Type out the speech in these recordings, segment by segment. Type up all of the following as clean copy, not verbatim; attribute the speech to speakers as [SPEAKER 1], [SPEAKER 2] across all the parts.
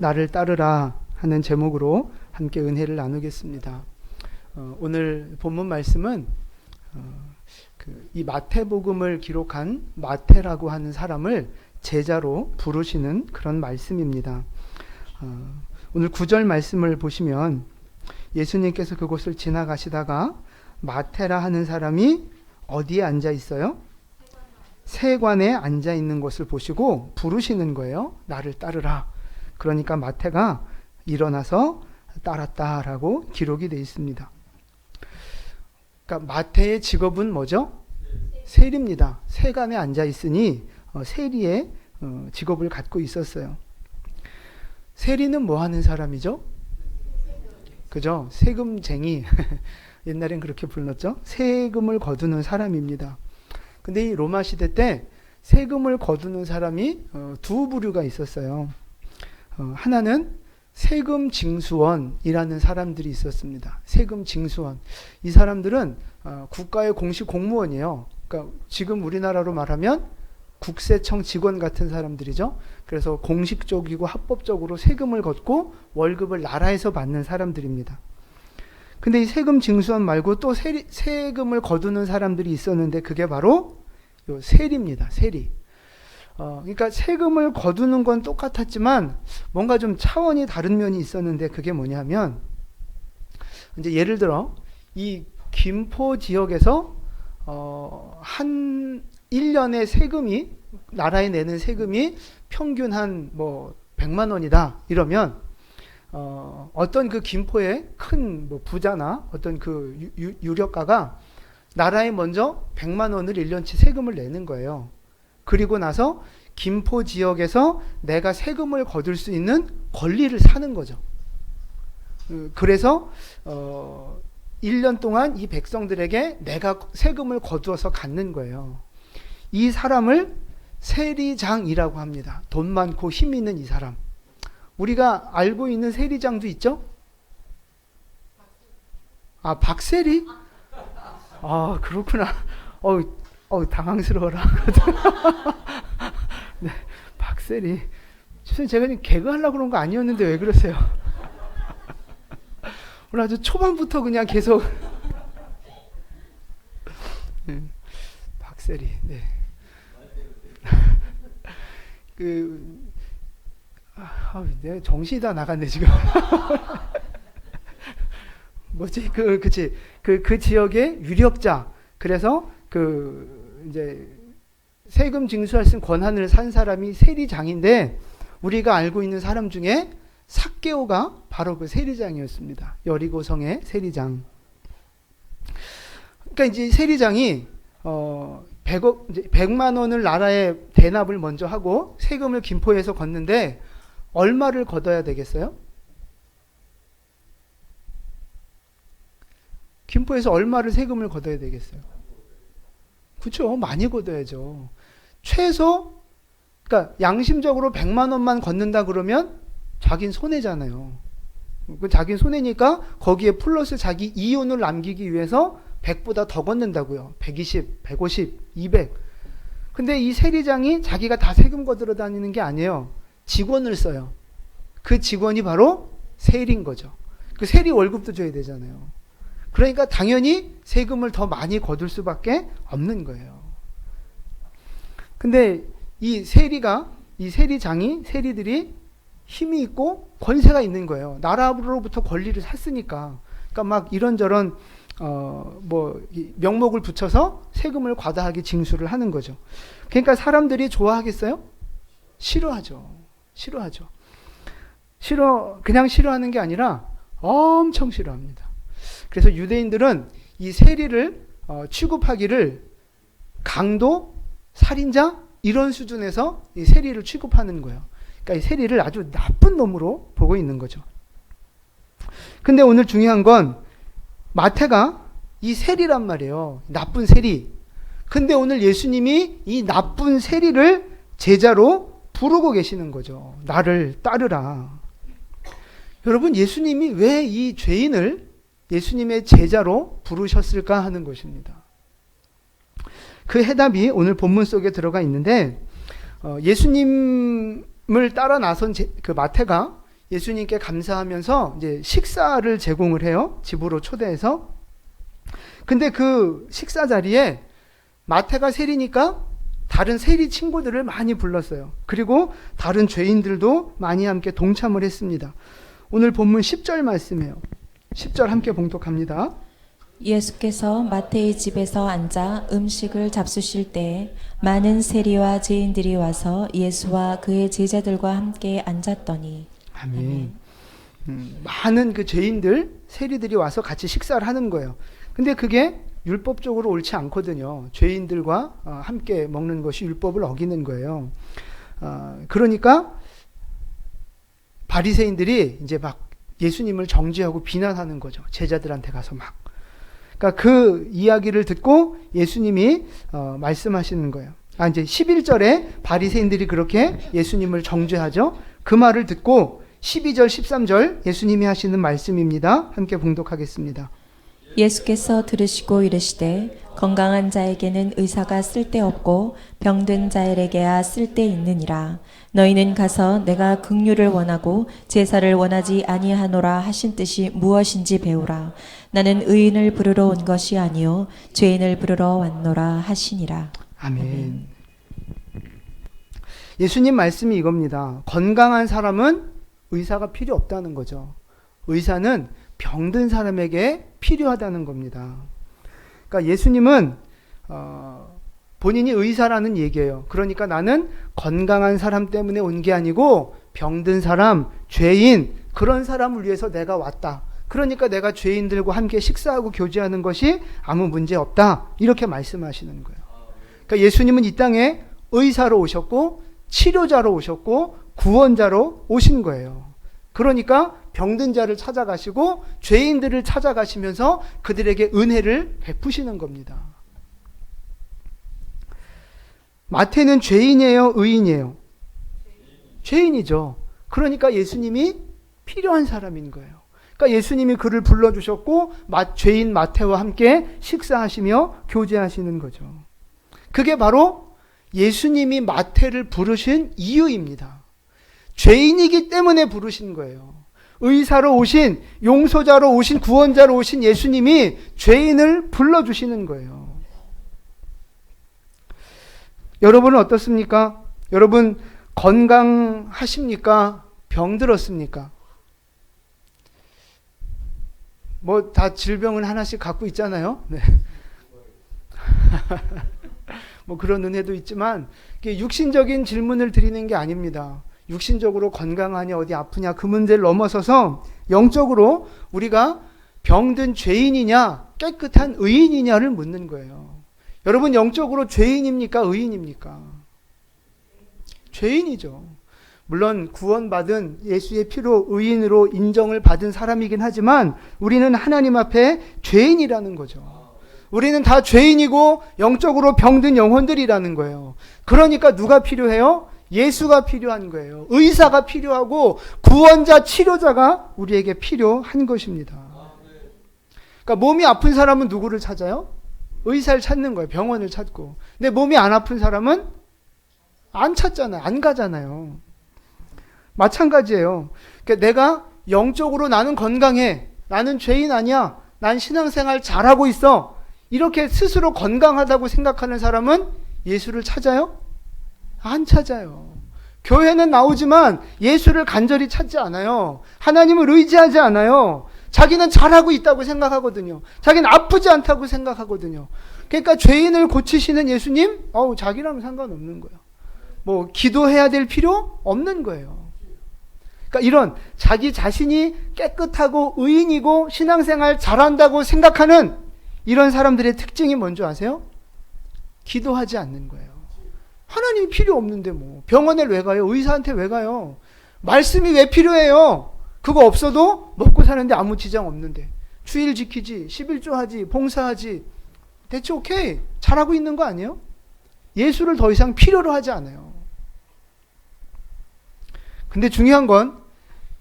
[SPEAKER 1] 나를 따르라 하는 제목으로 함께 은혜를 나누겠습니다. 오늘 본문 말씀은 이 마태복음을 기록한 마태라고 하는 사람을 제자로 부르시는 그런 말씀입니다. 오늘 9절 말씀을 보시면 예수님께서 그곳을 지나가시다가 마태라 하는 사람이 어디에 앉아 있어요? 세관에 앉아 있는 것을 보시고 부르시는 거예요. 나를 따르라. 그러니까 마태가 일어나서 따랐다라고 기록이 되어 있습니다. 그러니까 마태의 직업은 뭐죠? 세리입니다. 세관에 앉아 있으니 세리의 직업을 갖고 있었어요. 세리는 뭐 하는 사람이죠? 그죠? 세금쟁이. 옛날엔 그렇게 불렀죠. 세금을 거두는 사람입니다. 근데 이 로마 시대 때 세금을 거두는 사람이 두 부류가 있었어요. 하나는 세금 징수원이라는 사람들이 있었습니다. 세금 징수원. 이 사람들은 국가의 공식 공무원이에요. 그러니까 지금 우리나라로 말하면 국세청 직원 같은 사람들이죠. 그래서 공식적이고 합법적으로 세금을 걷고 월급을 나라에서 받는 사람들입니다. 근데 이 세금 징수원 말고 또 세금을 거두는 사람들이 있었는데 그게 바로 요 세리입니다. 세리. 그러니까 세금을 거두는 건 똑같았지만 뭔가 좀 차원이 다른 면이 있었는데 그게 뭐냐면 이제 예를 들어 이 김포 지역에서 한 1년에 세금이 나라에 내는 세금이 평균 한 뭐 100만 원이다 이러면 어떤 그 김포의 큰 뭐 부자나 어떤 그 유력가가 나라에 먼저 100만 원을 1년치 세금을 내는 거예요. 그리고 나서 김포 지역에서 내가 세금을 거둘 수 있는 권리를 사는 거죠. 그래서 1년 동안 이 백성들에게 내가 세금을 거두어서 갖는 거예요. 이 사람을 세리장이라고 합니다. 돈 많고 힘 있는 이 사람. 우리가 알고 있는 세리장도 있죠? 아, 박세리? 아, 그렇구나. 당황스러워라. 네, 박세리. 선생님, 제가 지금 개그하려고 그런 거 아니었는데 왜 그러세요? 오늘 아주 초반부터 그냥 계속. 네, 박세리, 네. 내가 정신이 다 나갔네, 지금. 뭐지? 그치. 그 지역의 유력자. 그래서 이제 세금 징수할 수 있는 권한을 산 사람이 세리장인데 우리가 알고 있는 사람 중에 삭개오가 바로 그 세리장이었습니다. 여리고성의 세리장. 그러니까 이제 세리장이 100만 원을 나라에 대납을 먼저 하고 세금을 김포에서 걷는데 얼마를 걷어야 되겠어요? 김포에서 얼마를 세금을 걷어야 되겠어요? 그렇죠. 많이 걷어야죠. 최소 그러니까 양심적으로 100만 원만 걷는다 그러면 자긴 손해잖아요. 자긴 손해니까 거기에 플러스 자기 이윤을 남기기 위해서 100보다 더 걷는다고요. 120, 150, 200. 근데 이 세리장이 자기가 다 세금 걷으러 다니는 게 아니에요. 직원을 써요. 그 직원이 바로 세리인 거죠. 그 세리 월급도 줘야 되잖아요. 그러니까 당연히 세금을 더 많이 거둘 수밖에 없는 거예요. 근데 이 세리장이, 세리들이 힘이 있고 권세가 있는 거예요. 나라로부터 권리를 샀으니까. 그러니까 막 이런저런 명목을 붙여서 세금을 과다하게 징수를 하는 거죠. 그러니까 사람들이 좋아하겠어요? 싫어하죠. 그냥 싫어하는 게 아니라 엄청 싫어합니다. 그래서 유대인들은 이 세리를 취급하기를 강도, 살인자 이런 수준에서 이 세리를 취급하는 거예요. 그러니까 이 세리를 아주 나쁜 놈으로 보고 있는 거죠. 근데 오늘 중요한 건 마태가 이 세리란 말이에요. 나쁜 세리. 근데 오늘 예수님이 이 나쁜 세리를 제자로 부르고 계시는 거죠. 나를 따르라. 여러분, 예수님이 왜 이 죄인을 예수님의 제자로 부르셨을까 하는 것입니다. 그 해답이 오늘 본문 속에 들어가 있는데 예수님을 따라 나선 그 마태가 예수님께 감사하면서 이제 식사를 제공을 해요. 집으로 초대해서. 근데 그 식사 자리에 마태가 세리니까 다른 세리 친구들을 많이 불렀어요. 그리고 다른 죄인들도 많이 함께 동참을 했습니다. 오늘 본문 10절 말씀이에요. 10절 함께 봉독합니다.
[SPEAKER 2] 예수께서 마태의 집에서 앉아 음식을 잡수실 때에 많은 세리와 죄인들이 와서 예수와 그의 제자들과 함께 앉았더니.
[SPEAKER 1] 아멘. 많은 그 죄인들, 세리들이 와서 같이 식사를 하는 거예요. 근데 그게 율법적으로 옳지 않거든요. 죄인들과 함께 먹는 것이 율법을 어기는 거예요. 그러니까 바리새인들이 이제 막 예수님을 정죄하고 비난하는 거죠. 제자들한테 가서 막. 그러니까 그 이야기를 듣고 예수님이 말씀하시는 거예요. 이제 11절에 바리새인들이 그렇게 예수님을 정죄하죠. 그 말을 듣고 12절, 13절 예수님이 하시는 말씀입니다. 함께 봉독하겠습니다.
[SPEAKER 2] 예수께서 들으시고 이르시되 건강한 자에게는 의사가 쓸데없고 병든 자에게야 쓸데있느니라. 너희는 가서 내가 긍휼을 원하고 제사를 원하지 아니하노라 하신 뜻이 무엇인지 배우라. 나는 의인을 부르러 온 것이 아니요 죄인을 부르러 왔노라 하시니라.
[SPEAKER 1] 아멘. 예수님 말씀이 이겁니다. 건강한 사람은 의사가 필요 없다는 거죠. 의사는 병든 사람에게 필요하다는 겁니다. 그러니까 예수님은 본인이 의사라는 얘기예요. 그러니까 나는 건강한 사람 때문에 온 게 아니고 병든 사람, 죄인, 그런 사람을 위해서 내가 왔다. 그러니까 내가 죄인들과 함께 식사하고 교제하는 것이 아무 문제 없다. 이렇게 말씀하시는 거예요. 그러니까 예수님은 이 땅에 의사로 오셨고 치료자로 오셨고 구원자로 오신 거예요. 그러니까 병든 자를 찾아가시고 죄인들을 찾아가시면서 그들에게 은혜를 베푸시는 겁니다. 마태는 죄인이에요? 의인이에요? 죄인이죠. 그러니까 예수님이 필요한 사람인 거예요. 그러니까 예수님이 그를 불러주셨고 죄인 마태와 함께 식사하시며 교제하시는 거죠. 그게 바로 예수님이 마태를 부르신 이유입니다. 죄인이기 때문에 부르신 거예요. 의사로 오신, 용서자로 오신, 구원자로 오신 예수님이 죄인을 불러주시는 거예요. 여러분은 어떻습니까? 여러분 건강하십니까? 병들었습니까? 뭐 다 질병은 하나씩 갖고 있잖아요. 네. 뭐 그런 은혜도 있지만 육신적인 질문을 드리는 게 아닙니다. 육신적으로 건강하냐 어디 아프냐 그 문제를 넘어서서 영적으로 우리가 병든 죄인이냐 깨끗한 의인이냐를 묻는 거예요. 여러분 영적으로 죄인입니까? 의인입니까? 죄인이죠. 물론 구원받은 예수의 피로 의인으로 인정을 받은 사람이긴 하지만 우리는 하나님 앞에 죄인이라는 거죠. 우리는 다 죄인이고 영적으로 병든 영혼들이라는 거예요. 그러니까 누가 필요해요? 예수가 필요한 거예요. 의사가 필요하고 구원자, 치료자가 우리에게 필요한 것입니다. 그러니까 몸이 아픈 사람은 누구를 찾아요? 의사를 찾는 거예요. 병원을 찾고. 근데 몸이 안 아픈 사람은 안 찾잖아요. 안 가잖아요. 마찬가지예요. 그러니까 내가 영적으로 나는 건강해. 나는 죄인 아니야. 난 신앙생활 잘하고 있어. 이렇게 스스로 건강하다고 생각하는 사람은 예수를 찾아요? 안 찾아요. 교회는 나오지만 예수를 간절히 찾지 않아요. 하나님을 의지하지 않아요. 자기는 잘하고 있다고 생각하거든요. 자기는 아프지 않다고 생각하거든요. 그러니까 죄인을 고치시는 예수님, 자기랑은 상관없는 거예요. 뭐 기도해야 될 필요 없는 거예요. 그러니까 이런 자기 자신이 깨끗하고 의인이고 신앙생활 잘한다고 생각하는 이런 사람들의 특징이 뭔지 아세요? 기도하지 않는 거예요. 하나님이 필요 없는데 뭐 병원에 왜 가요? 의사한테 왜 가요? 말씀이 왜 필요해요? 그거 없어도 먹고 사는데 아무 지장 없는데 주일 지키지, 11조 하지, 봉사하지 대체 오케이 잘하고 있는 거 아니에요? 예수를 더 이상 필요로 하지 않아요. 근데 중요한 건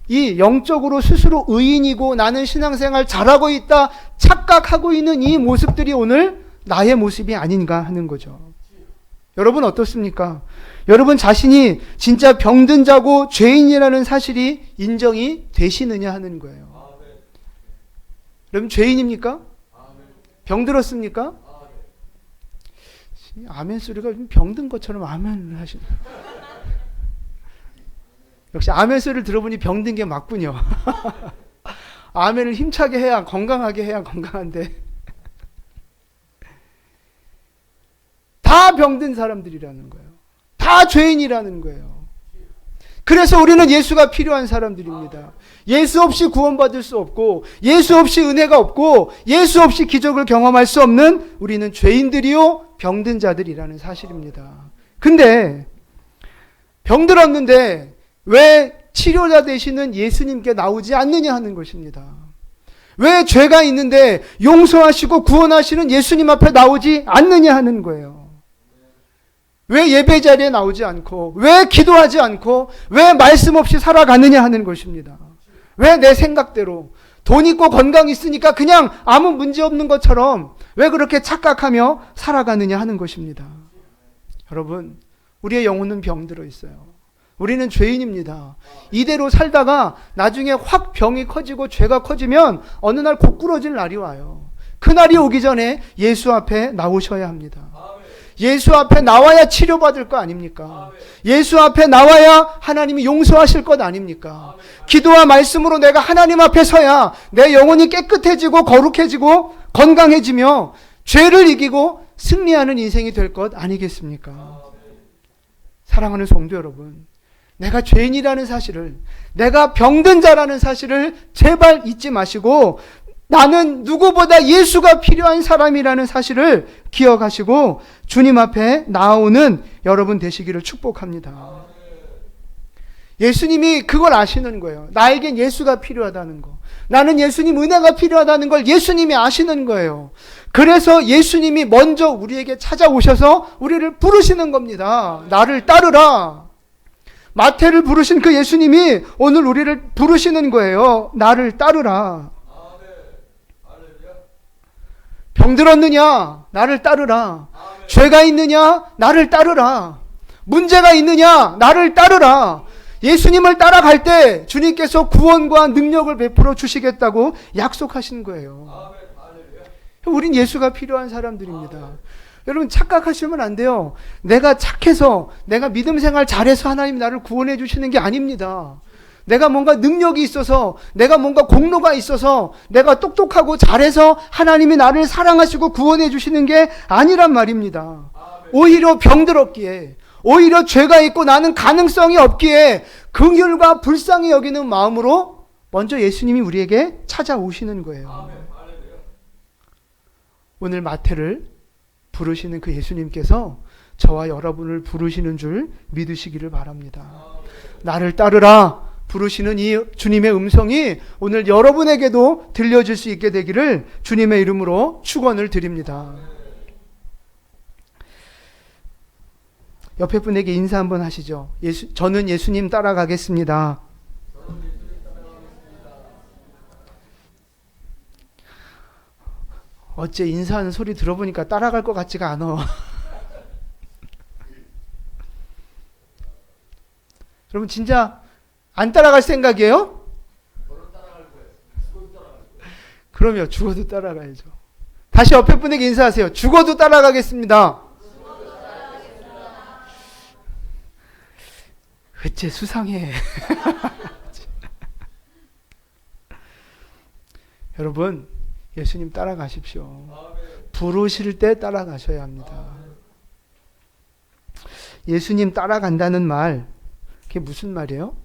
[SPEAKER 1] 이 영적으로 스스로 의인이고 나는 신앙생활 잘하고 있다 착각하고 있는 이 모습들이 오늘 나의 모습이 아닌가 하는 거죠. 여러분 어떻습니까? 여러분 자신이 진짜 병든 자고 죄인이라는 사실이 인정이 되시느냐 하는 거예요. 여러분 죄인입니까? 병들었습니까? 아멘 소리가 좀 병든 것처럼 아멘을 하시네. 역시 아멘 소리를 들어보니 병든 게 맞군요. 아멘을 힘차게 해야 건강하게 해야 건강한데 다 병든 사람들이라는 거예요. 다 죄인이라는 거예요. 그래서 우리는 예수가 필요한 사람들입니다. 예수 없이 구원받을 수 없고 예수 없이 은혜가 없고 예수 없이 기적을 경험할 수 없는 우리는 죄인들이요 병든 자들이라는 사실입니다. 근데 병들었는데 왜 치료자 되시는 예수님께 나오지 않느냐 하는 것입니다. 왜 죄가 있는데 용서하시고 구원하시는 예수님 앞에 나오지 않느냐 하는 거예요. 왜 예배 자리에 나오지 않고 왜 기도하지 않고 왜 말씀 없이 살아가느냐 하는 것입니다. 왜 내 생각대로 돈 있고 건강 있으니까 그냥 아무 문제 없는 것처럼 왜 그렇게 착각하며 살아가느냐 하는 것입니다. 여러분, 우리의 영혼은 병들어 있어요. 우리는 죄인입니다. 이대로 살다가 나중에 확 병이 커지고 죄가 커지면 어느 날 고꾸러질 날이 와요. 그 날이 오기 전에 예수 앞에 나오셔야 합니다. 예수 앞에 나와야 치료받을 거 아닙니까? 예수 앞에 나와야 하나님이 용서하실 것 아닙니까? 기도와 말씀으로 내가 하나님 앞에 서야 내 영혼이 깨끗해지고 거룩해지고 건강해지며 죄를 이기고 승리하는 인생이 될 것 아니겠습니까? 사랑하는 성도 여러분, 내가 죄인이라는 사실을, 내가 병든 자라는 사실을 제발 잊지 마시고 나는 누구보다 예수가 필요한 사람이라는 사실을 기억하시고 주님 앞에 나오는 여러분 되시기를 축복합니다. 예수님이 그걸 아시는 거예요. 나에겐 예수가 필요하다는 거. 나는 예수님 은혜가 필요하다는 걸 예수님이 아시는 거예요. 그래서 예수님이 먼저 우리에게 찾아오셔서 우리를 부르시는 겁니다. 나를 따르라. 마태를 부르신 그 예수님이 오늘 우리를 부르시는 거예요. 나를 따르라. 병들었느냐? 나를 따르라. 죄가 있느냐? 나를 따르라. 문제가 있느냐? 나를 따르라. 예수님을 따라갈 때 주님께서 구원과 능력을 베풀어 주시겠다고 약속하신 거예요. 우린 예수가 필요한 사람들입니다. 여러분 착각하시면 안 돼요. 내가 착해서 내가 믿음 생활 잘해서 하나님 나를 구원해 주시는 게 아닙니다. 내가 뭔가 능력이 있어서 내가 뭔가 공로가 있어서 내가 똑똑하고 잘해서 하나님이 나를 사랑하시고 구원해 주시는 게 아니란 말입니다. 오히려 병들었기에 오히려 죄가 있고 나는 가능성이 없기에 긍휼과 불쌍히 여기는 마음으로 먼저 예수님이 우리에게 찾아오시는 거예요. 오늘 마태를 부르시는 그 예수님께서 저와 여러분을 부르시는 줄 믿으시기를 바랍니다. 나를 따르라 부르시는 이 주님의 음성이 오늘 여러분에게도 들려질 수 있게 되기를 주님의 이름으로 축원을 드립니다. 옆에 분에게 인사 한번 하시죠. 저는 예수님 따라가겠습니다. 어째 인사하는 소리 들어보니까 따라갈 것 같지가 않아. 여러분 진짜 안 따라갈 생각이에요? 그럼요. 죽어도 따라가야죠. 다시 옆에 분에게 인사하세요. 죽어도 따라가겠습니다. 어째 수상해. 여러분 예수님 따라가십시오. 부르실 때 따라가셔야 합니다. 예수님 따라간다는 말, 그게 무슨 말이에요?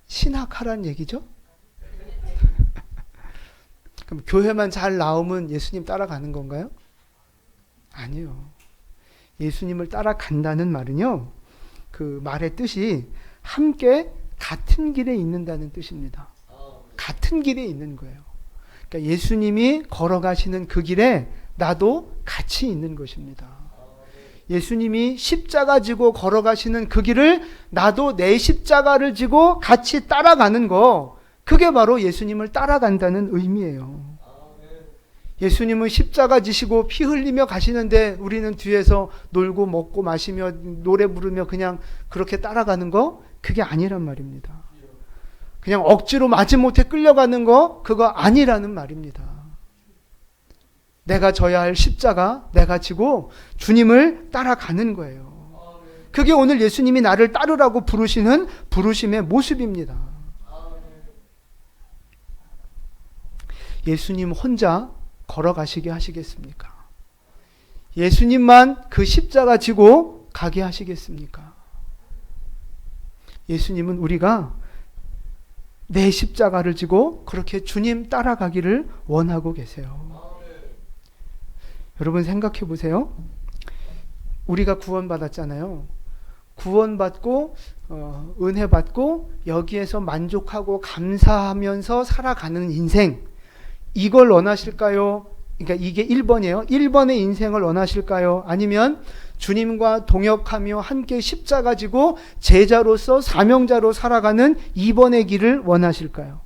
[SPEAKER 1] 신학하라는 얘기죠? 그럼 교회만 잘 나오면 예수님 따라가는 건가요? 아니요. 예수님을 따라간다는 말은요, 그 말의 뜻이 함께 같은 길에 있는다는 뜻입니다. 같은 길에 있는 거예요. 그러니까 예수님이 걸어가시는 그 길에 나도 같이 있는 것입니다. 예수님이 십자가 지고 걸어가시는 그 길을 나도 내 십자가를 지고 같이 따라가는 거, 그게 바로 예수님을 따라간다는 의미예요. 예수님은 십자가 지시고 피 흘리며 가시는데 우리는 뒤에서 놀고 먹고 마시며 노래 부르며 그냥 그렇게 따라가는 거, 그게 아니란 말입니다. 그냥 억지로 마지못해 끌려가는 거, 그거 아니라는 말입니다. 내가 져야 할 십자가 내가 지고 주님을 따라가는 거예요. 그게 오늘 예수님이 나를 따르라고 부르시는 부르심의 모습입니다. 예수님 혼자 걸어가시게 하시겠습니까? 예수님만 그 십자가 지고 가게 하시겠습니까? 예수님은 우리가 내 십자가를 지고 그렇게 주님 따라가기를 원하고 계세요. 여러분 생각해 보세요. 우리가 구원받았잖아요. 구원받고 은혜 받고 여기에서 만족하고 감사하면서 살아가는 인생, 이걸 원하실까요? 그러니까 이게 1번이에요. 1번의 인생을 원하실까요? 아니면 주님과 동역하며 함께 십자가 지고 제자로서 사명자로 살아가는 2번의 길을 원하실까요?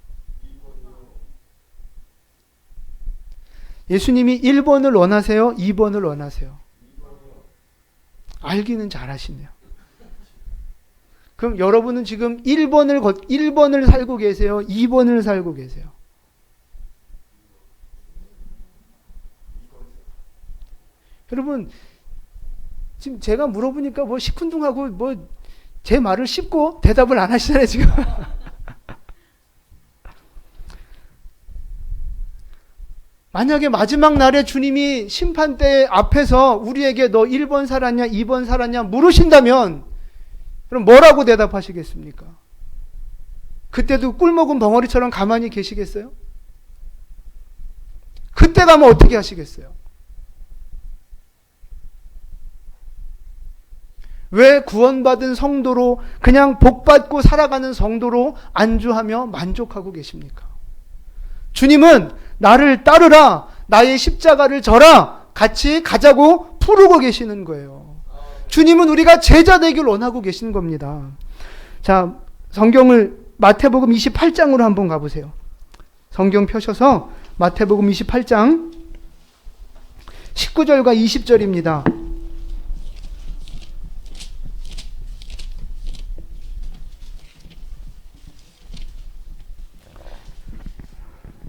[SPEAKER 1] 예수님이 1번을 원하세요? 2번을 원하세요? 알기는 잘하시네요. 그럼 여러분은 지금 1번을 살고 계세요? 2번을 살고 계세요? 여러분, 지금 제가 물어보니까 뭐 시큰둥하고 뭐 제 말을 씹고 대답을 안 하시잖아요, 지금. 만약에 마지막 날에 주님이 심판대 앞에서 우리에게 너 1번 살았냐, 2번 살았냐 물으신다면, 그럼 뭐라고 대답하시겠습니까? 그때도 꿀먹은 벙어리처럼 가만히 계시겠어요? 그때 가면 어떻게 하시겠어요? 왜 구원받은 성도로 그냥 복받고 살아가는 성도로 안주하며 만족하고 계십니까? 주님은 나를 따르라, 나의 십자가를 져라, 같이 가자고 부르고 계시는 거예요. 주님은 우리가 제자 되길 원하고 계신 겁니다. 자, 성경을 마태복음 28장으로 한번 가보세요. 성경 펴셔서 마태복음 28장 19절과 20절입니다.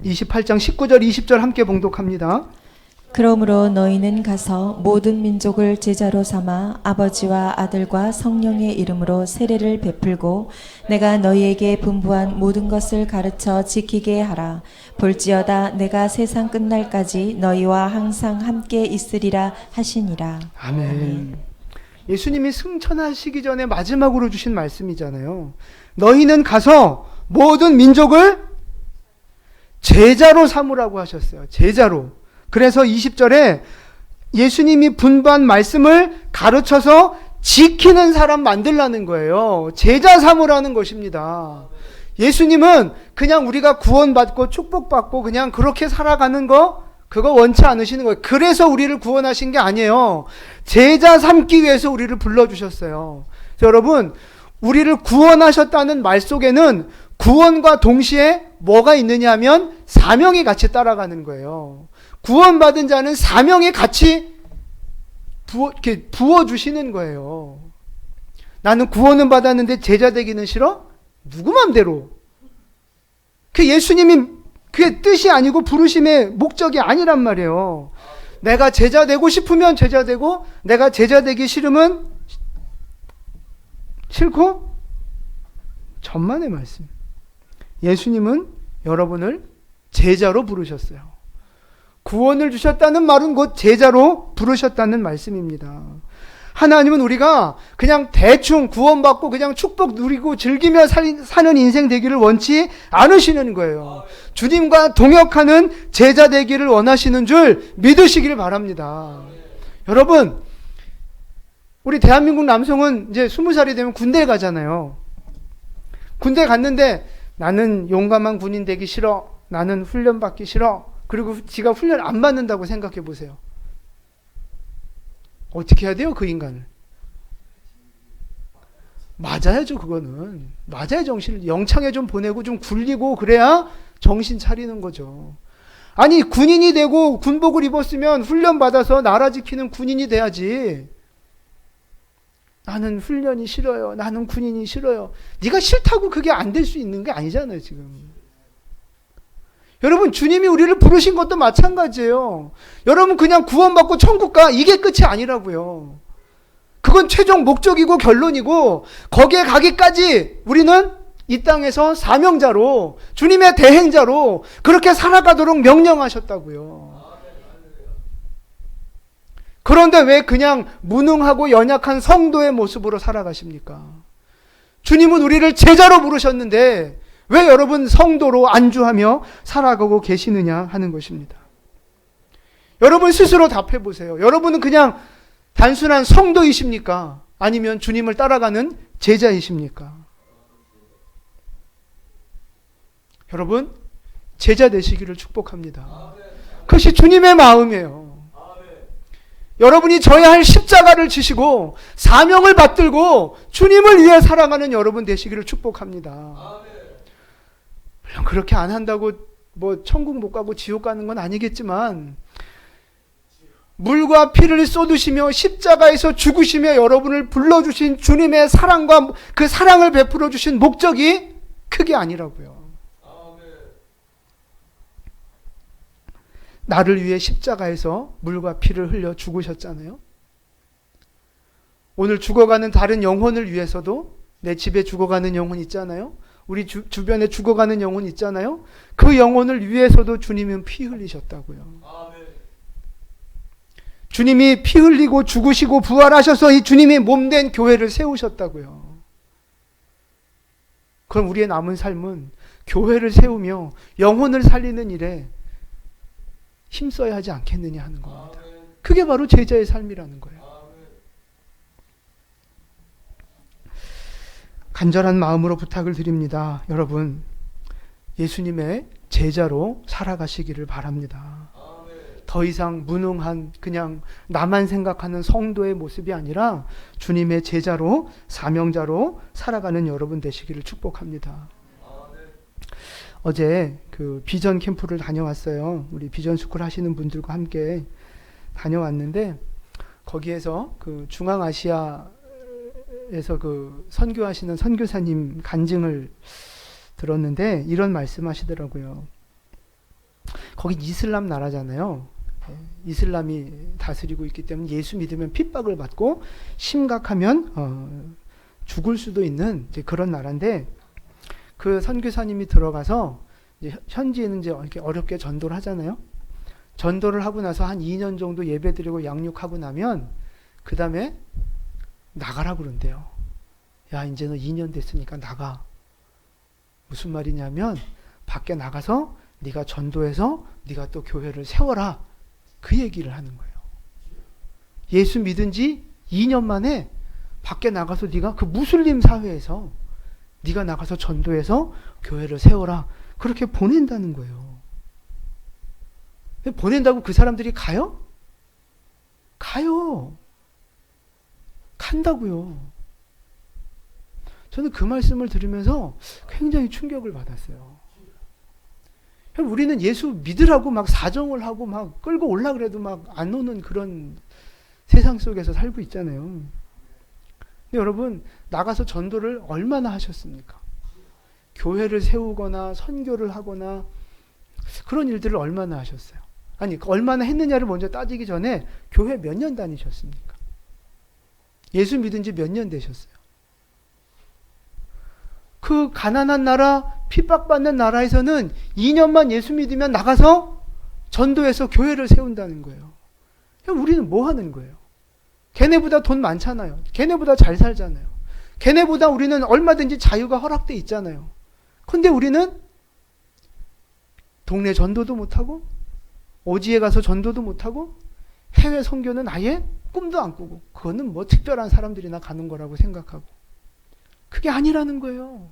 [SPEAKER 1] 28장 19절 20절 함께 봉독합니다.
[SPEAKER 2] 그러므로 너희는 가서 모든 민족을 제자로 삼아 아버지와 아들과 성령의 이름으로 세례를 베풀고 내가 너희에게 분부한 모든 것을 가르쳐 지키게 하라. 볼지어다 내가 세상 끝날까지 너희와 항상 함께 있으리라 하시니라.
[SPEAKER 1] 아멘. 예수님이 승천하시기 전에 마지막으로 주신 말씀이잖아요. 너희는 가서 모든 민족을 제자로 삼으라고 하셨어요. 제자로. 그래서 20절에 예수님이 분부한 말씀을 가르쳐서 지키는 사람 만들라는 거예요. 제자 삼으라는 것입니다. 예수님은 그냥 우리가 구원받고 축복받고 그냥 그렇게 살아가는 거, 그거 원치 않으시는 거예요. 그래서 우리를 구원하신 게 아니에요. 제자 삼기 위해서 우리를 불러주셨어요. 여러분, 우리를 구원하셨다는 말 속에는 구원과 동시에 뭐가 있느냐 하면 사명이 같이 따라가는 거예요. 구원받은 자는 사명이 같이 부어주시는 거예요. 나는 구원은 받았는데 제자 되기는 싫어? 누구 맘대로. 그 예수님이 그게 뜻이 아니고 부르심의 목적이 아니란 말이에요. 내가 제자 되고 싶으면 제자 되고 내가 제자 되기 싫으면 싫고 천만의 말씀. 예수님은 여러분을 제자로 부르셨어요. 구원을 주셨다는 말은 곧 제자로 부르셨다는 말씀입니다. 하나님은 우리가 그냥 대충 구원받고 그냥 축복 누리고 즐기며 사는 인생 되기를 원치 않으시는 거예요. 주님과 동역하는 제자 되기를 원하시는 줄 믿으시기를 바랍니다. 여러분, 우리 대한민국 남성은 이제 20살이 되면 군대에 가잖아요. 군대 갔는데 나는 용감한 군인 되기 싫어. 나는 훈련 받기 싫어. 그리고 지가 훈련 안 받는다고 생각해 보세요. 어떻게 해야 돼요, 그 인간을? 맞아야죠, 그거는. 맞아야 영창에 좀 보내고 좀 굴리고 그래야 정신 차리는 거죠. 아니, 군인이 되고 군복을 입었으면 훈련받아서 나라 지키는 군인이 돼야지. 나는 훈련이 싫어요. 나는 군인이 싫어요. 네가 싫다고 그게 안 될 수 있는 게 아니잖아요, 지금. 여러분, 주님이 우리를 부르신 것도 마찬가지예요. 여러분, 그냥 구원받고 천국 가, 이게 끝이 아니라고요. 그건 최종 목적이고 결론이고, 거기에 가기까지 우리는 이 땅에서 사명자로, 주님의 대행자로 그렇게 살아가도록 명령하셨다고요. 그런데 왜 그냥 무능하고 연약한 성도의 모습으로 살아가십니까? 주님은 우리를 제자로 부르셨는데 왜 여러분 성도로 안주하며 살아가고 계시느냐 하는 것입니다. 여러분 스스로 답해 보세요. 여러분은 그냥 단순한 성도이십니까? 아니면 주님을 따라가는 제자이십니까? 여러분, 제자 되시기를 축복합니다. 그것이 주님의 마음이에요. 여러분이 져야 할 십자가를 지시고 사명을 받들고 주님을 위해 살아가는 여러분 되시기를 축복합니다. 물론 그렇게 안 한다고 뭐 천국 못 가고 지옥 가는 건 아니겠지만, 물과 피를 쏟으시며 십자가에서 죽으시며 여러분을 불러주신 주님의 사랑과 그 사랑을 베풀어 주신 목적이 그게 아니라고요. 나를 위해 십자가에서 물과 피를 흘려 죽으셨잖아요. 오늘 죽어가는 다른 영혼을 위해서도, 내 집에 죽어가는 영혼 있잖아요. 우리 주변에 죽어가는 영혼 있잖아요. 그 영혼을 위해서도 주님은 피 흘리셨다고요. 주님이 피 흘리고 죽으시고 부활하셔서 이 주님이 몸된 교회를 세우셨다고요. 그럼 우리의 남은 삶은 교회를 세우며 영혼을 살리는 일에 힘써야 하지 않겠느냐 하는 겁니다. 그게 바로 제자의 삶이라는 거예요. 간절한 마음으로 부탁을 드립니다. 여러분, 예수님의 제자로 살아가시기를 바랍니다. 더 이상 무능한 그냥 나만 생각하는 성도의 모습이 아니라 주님의 제자로, 사명자로 살아가는 여러분 되시기를 축복합니다. 어제 그 비전 캠프를 다녀왔어요. 우리 비전 스쿨 하시는 분들과 함께 다녀왔는데, 거기에서 그 중앙아시아에서 그 선교하시는 선교사님 간증을 들었는데 이런 말씀하시더라고요. 거기 이슬람 나라잖아요. 이슬람이 다스리고 있기 때문에 예수 믿으면 핍박을 받고 심각하면 죽을 수도 있는 이제 그런 나라인데, 그 선교사님이 들어가서 이제 현지에는 이제 이렇게 어렵게 전도를 하잖아요. 전도를 하고 나서 한 2년 정도 예배드리고 양육하고 나면 그 다음에 나가라고 그런대요. 야, 이제 너 2년 됐으니까 나가. 무슨 말이냐면 밖에 나가서 네가 전도해서 네가 또 교회를 세워라. 그 얘기를 하는 거예요. 예수 믿은 지 2년 만에 밖에 나가서 네가 그 무슬림 사회에서 네가 나가서 전도해서 교회를 세워라. 그렇게 보낸다는 거예요. 보낸다고 그 사람들이 가요? 가요. 간다고요. 저는 그 말씀을 들으면서 굉장히 충격을 받았어요. 우리는 예수 믿으라고 막 사정을 하고 막 끌고 올라 그래도 막 안 오는 그런 세상 속에서 살고 있잖아요. 근데 여러분, 나가서 전도를 얼마나 하셨습니까? 교회를 세우거나 선교를 하거나 그런 일들을 얼마나 하셨어요? 아니, 얼마나 했느냐를 먼저 따지기 전에 교회 몇 년 다니셨습니까? 예수 믿은 지 몇 년 되셨어요? 그 가난한 나라, 핍박받는 나라에서는 2년만 예수 믿으면 나가서 전도해서 교회를 세운다는 거예요. 우리는 뭐 하는 거예요? 걔네보다 돈 많잖아요. 걔네보다 잘 살잖아요. 걔네보다 우리는 얼마든지 자유가 허락돼 있잖아요. 근데 우리는 동네 전도도 못하고 오지에 가서 전도도 못하고 해외 선교는 아예 꿈도 안 꾸고, 그거는 뭐 특별한 사람들이나 가는 거라고 생각하고, 그게 아니라는 거예요.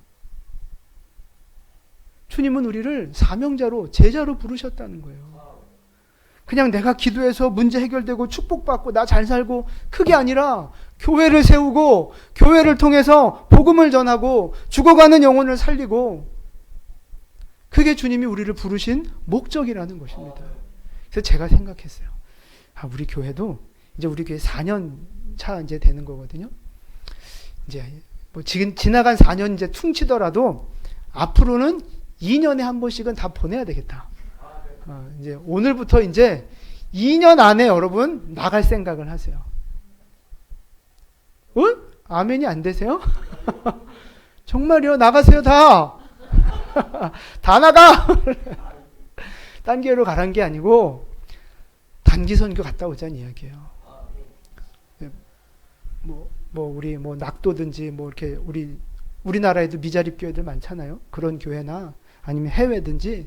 [SPEAKER 1] 주님은 우리를 사명자로, 제자로 부르셨다는 거예요. 그냥 내가 기도해서 문제 해결되고 축복받고 나 잘 살고, 그게 아니라 교회를 세우고 교회를 통해서 복음을 전하고 죽어가는 영혼을 살리고, 그게 주님이 우리를 부르신 목적이라는 것입니다. 그래서 제가 생각했어요. 우리 교회도 이제 우리 교회 4년 차 이제 되는 거거든요. 이제 뭐 지금 지나간 4년 이제 퉁치더라도 앞으로는 2년에 한 번씩은 다 보내야 되겠다. 이제 오늘부터 이제 2년 안에 여러분 나갈 생각을 하세요. 아멘이 안 되세요? 정말요? 나가세요 다. 다 나가. 딴 교회로 가란 게 아니고 단기 선교 갔다 오자는 이야기예요. 우리 낙도든지 이렇게 우리나라에도 미자립 교회들 많잖아요. 그런 교회나 아니면 해외든지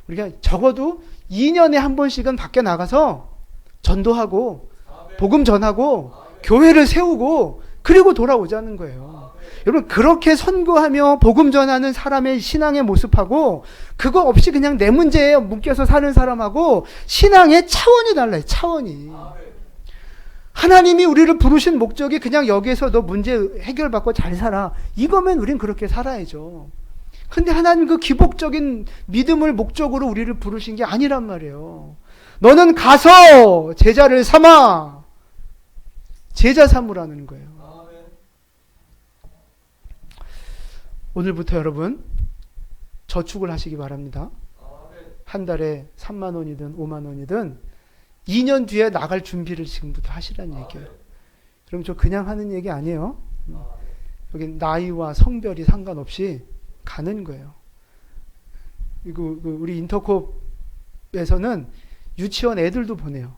[SPEAKER 1] 우리가 적어도 2년에 한 번씩은 밖에 나가서 전도하고 복음 전하고 교회를 세우고 그리고 돌아오자는 거예요. 여러분 그렇게 선교하며 복음 전하는 사람의 신앙의 모습하고 그거 없이 그냥 내 문제에 묶여서 사는 사람하고 신앙의 차원이 달라요. 차원이. 하나님이 우리를 부르신 목적이 그냥 여기에서 너 문제 해결받고 잘 살아. 이거면 우린 그렇게 살아야죠. 근데 하나님 그 기복적인 믿음을 목적으로 우리를 부르신 게 아니란 말이에요. 너는 가서 제자를 삼아. 제자 삼으라는 거예요. 오늘부터 여러분 저축을 하시기 바랍니다. 한 달에 3만 원이든 5만 원이든 2년 뒤에 나갈 준비를 지금부터 하시라는 얘기예요. 그럼 저 그냥 하는 얘기 아니에요. 여기 나이와 성별이 상관없이 가는 거예요. 그리고 우리 인터콥에서는 유치원 애들도 보내요.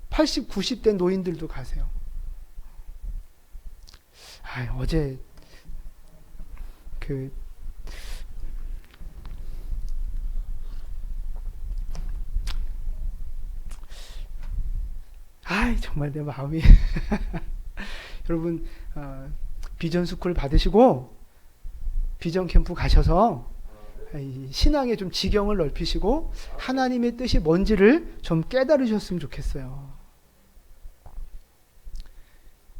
[SPEAKER 1] 80, 90대 노인들도 가세요. 어제 정말 내 마음이 여러분 비전 스쿨 받으시고 비전 캠프 가셔서 신앙의 좀 지경을 넓히시고 하나님의 뜻이 뭔지를 좀 깨달으셨으면 좋겠어요.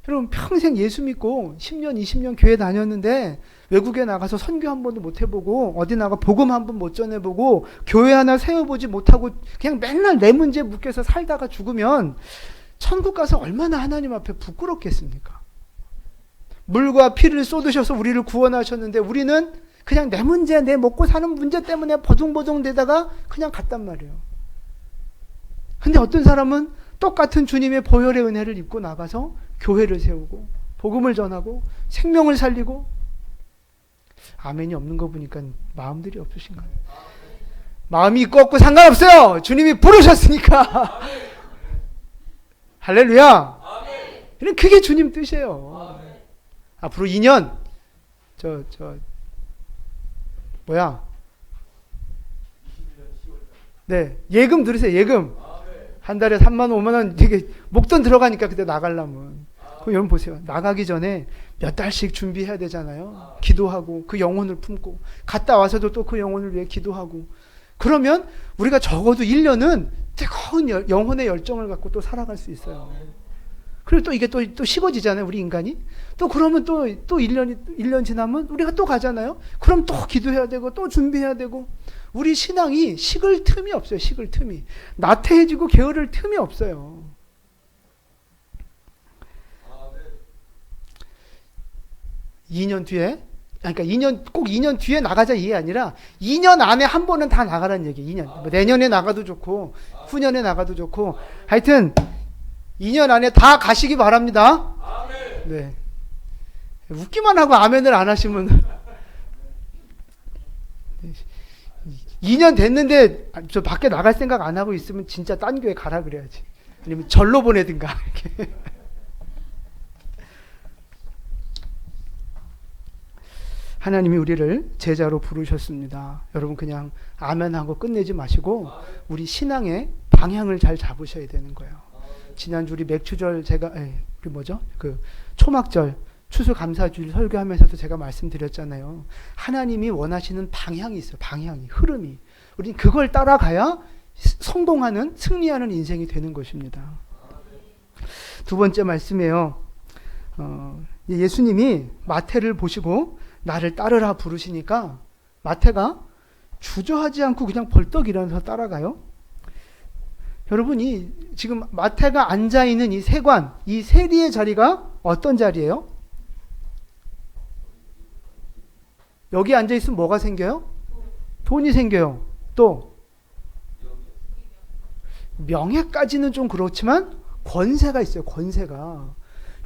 [SPEAKER 1] 여러분 평생 예수 믿고 10년 20년 교회 다녔는데 외국에 나가서 선교 한 번도 못 해보고 어디 나가 복음 한 번 못 전해보고 교회 하나 세워보지 못하고 그냥 맨날 내 문제에 묶여서 살다가 죽으면 천국 가서 얼마나 하나님 앞에 부끄럽겠습니까? 물과 피를 쏟으셔서 우리를 구원하셨는데 우리는 그냥 내 문제, 내 먹고 사는 문제 때문에 버둥버둥 되다가 그냥 갔단 말이에요. 근데 어떤 사람은 똑같은 주님의 보혈의 은혜를 입고 나가서 교회를 세우고 복음을 전하고 생명을 살리고 아멘이 없는 거 보니까 마음들이 없으신가요? 마음이 있고 없고 상관없어요. 주님이 부르셨으니까. 할렐루야. 그게 주님 뜻이에요. 앞으로 2년 네, 예금 들으세요. 예금. 한 달에 3만 원, 5만 원 되게 목돈 들어가니까 그때 나가려면. 그럼 여러분 보세요. 나가기 전에 몇 달씩 준비해야 되잖아요. 기도하고 그 영혼을 품고 갔다 와서도 또 그 영혼을 위해 기도하고 그러면 우리가 적어도 1년은 뜨거운 영혼의 열정을 갖고 또 살아갈 수 있어요. 그리고 또 이게 또 식어지잖아요. 우리 인간이. 또 그러면 또 1년 지나면 우리가 또 가잖아요. 그럼 또 기도해야 되고 또 준비해야 되고 우리 신앙이 식을 틈이 없어요. 식을 틈이. 나태해지고 게으를 틈이 없어요. 그러니까 2년 뒤에 나가자 이게 아니라 2년 안에 한 번은 다 나가라는 얘기예요. 2년. 내년에 나가도 좋고 후년에 나가도 좋고 하여튼 2년 안에 다 가시기 바랍니다. 네. 웃기만 하고 아멘을 안 하시면 2년 됐는데 저 밖에 나갈 생각 안 하고 있으면 진짜 딴 교회 가라 그래야지. 아니면 절로 보내든가 이렇게. 하나님이 우리를 제자로 부르셨습니다. 여러분 그냥 아멘하고 끝내지 마시고 우리 신앙의 방향을 잘 잡으셔야 되는 거예요. 지난주 우리 맥추절 초막절 추수감사주일 설교하면서도 제가 말씀드렸잖아요. 하나님이 원하시는 방향이 있어요. 방향이, 흐름이. 우리는 그걸 따라가야 성공하는, 승리하는 인생이 되는 것입니다. 두 번째 말씀이에요. 예수님이 마태를 보시고 나를 따르라 부르시니까 마태가 주저하지 않고 그냥 벌떡 일어나서 따라가요. 여러분이 지금 마태가 앉아있는 이 세관, 이 세리의 자리가 어떤 자리예요? 여기 앉아있으면 뭐가 생겨요? 돈이 생겨요. 또 명예까지는 좀 그렇지만 권세가 있어요. 권세가.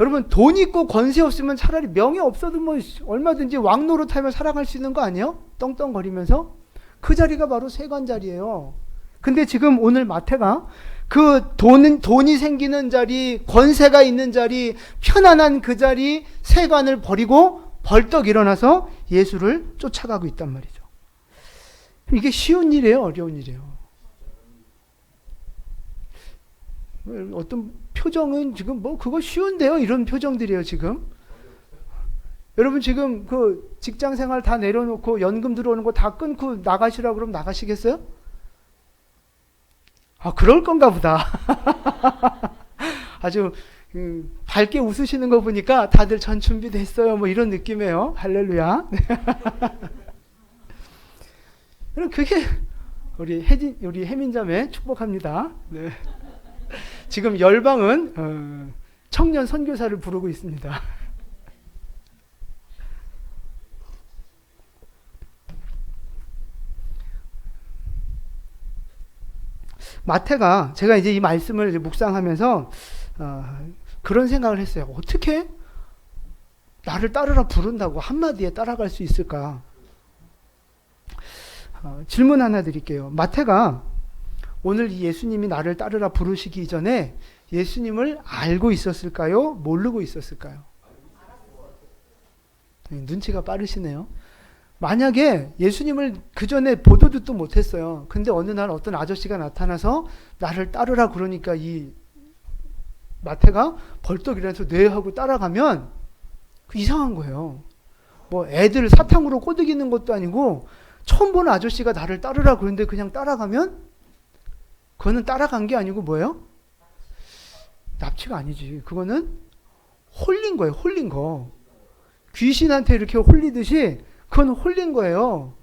[SPEAKER 1] 여러분 돈 있고 권세 없으면 차라리 명예 없어도 뭐 얼마든지 왕노릇 하며 살아갈 수 있는 거 아니에요? 떵떵거리면서. 그 자리가 바로 세관 자리예요. 근데 지금 오늘 마태가 그 돈이 생기는 자리, 권세가 있는 자리, 편안한 그 자리, 세관을 버리고 벌떡 일어나서 예수를 쫓아가고 있단 말이죠. 이게 쉬운 일이에요? 어려운 일이에요? 어떤 표정은 지금 뭐 그거 쉬운데요? 이런 표정들이에요, 지금. 여러분 지금 그 직장 생활 다 내려놓고 연금 들어오는 거 다 끊고 나가시라고 그러면 나가시겠어요? 아, 그럴 건가 보다. 아주 밝게 웃으시는 거 보니까 다들 전 준비됐어요. 뭐 이런 느낌이에요. 할렐루야. 그럼 그게 우리 혜민자매 축복합니다. 네. 지금 열방은 청년 선교사를 부르고 있습니다. 마태가 제가 이제 이 말씀을 이제 묵상하면서 그런 생각을 했어요. 어떻게 나를 따르라 부른다고 한마디에 따라갈 수 있을까? 질문 하나 드릴게요. 마태가 오늘 이 예수님이 나를 따르라 부르시기 이전에 예수님을 알고 있었을까요? 모르고 있었을까요? 눈치가 빠르시네요. 만약에 예수님을 그 전에 보도 듣도 못했어요. 근데 어느 날 어떤 아저씨가 나타나서 나를 따르라 그러니까 이 마태가 벌떡 일어나서 네 하고 따라가면 이상한 거예요. 뭐 애들 사탕으로 꼬드기는 것도 아니고 처음 보는 아저씨가 나를 따르라 그러는데 그냥 따라가면 그거는 따라간 게 아니고 뭐예요? 납치가 아니지. 그거는 홀린 거예요. 홀린 거. 귀신한테 이렇게 홀리듯이 그건 홀린 거예요.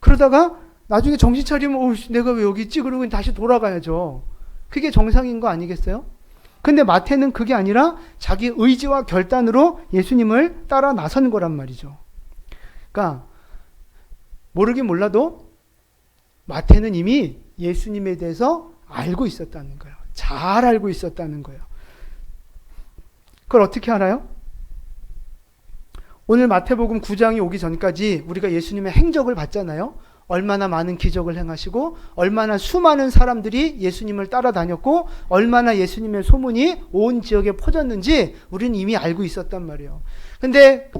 [SPEAKER 1] 그러다가 나중에 정신 차리면 내가 왜 여기 있지? 그러고 다시 돌아가야죠. 그게 정상인 거 아니겠어요? 근데 마태는 그게 아니라 자기 의지와 결단으로 예수님을 따라 나선 거란 말이죠. 그러니까 모르긴 몰라도 마태는 이미 예수님에 대해서 알고 있었다는 거예요. 잘 알고 있었다는 거예요. 그걸 어떻게 알아요? 오늘 마태복음 9장이 오기 전까지 우리가 예수님의 행적을 봤잖아요. 얼마나 많은 기적을 행하시고 얼마나 수많은 사람들이 예수님을 따라다녔고 얼마나 예수님의 소문이 온 지역에 퍼졌는지 우리는 이미 알고 있었단 말이에요. 근데